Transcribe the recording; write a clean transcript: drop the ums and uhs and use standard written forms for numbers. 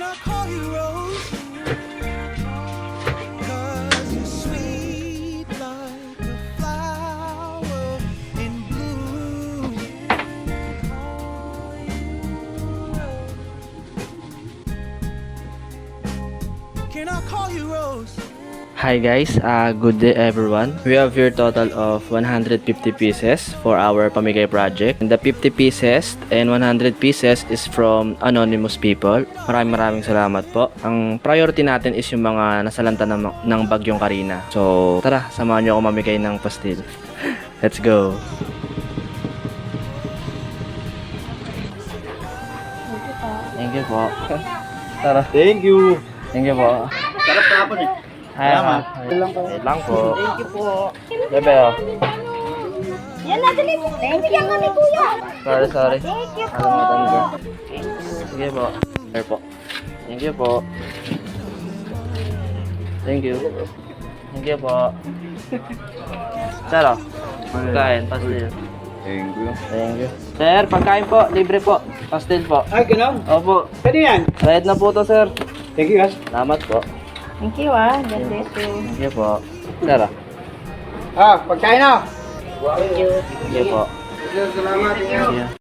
I call you Rose? 'Cause you're sweet like a flower in bloom. Can I call you Rose? Hi guys, good day everyone. We have here total of 150 pieces for our pamigay project. And the 50 pieces and 100 pieces is from anonymous people. Maraming salamat po. Ang priority natin is yung mga nasalanta ng bagyong Karina. So tara, samahan niyo ako mamigay ng pastil. Let's go. Thank you po. Tara. Thank you. Thank you po. Sarap kahapon eh. Salamat. Wait lang po. Thank you po. Bebe oh. Yan na, dali. Bigyan kami, kuya. Sorry. Thank you po. Kalimutan ko. Sige po. Here po. Thank you po. Thank you. Thank you po. Sir, oh. Pagkain, pastil. Thank you. Thank you. Sir, pagkain po. Libre po. Pastil po. Ay, ganun. Opo. Pwede yan. Bayad na po to, sir. Thank you, guys. Salamat po. Thank you, ah. God bless you. Thank you po. Sir, oh. Pagkain na. Thank you. Thank you po. Salamat. Thank you.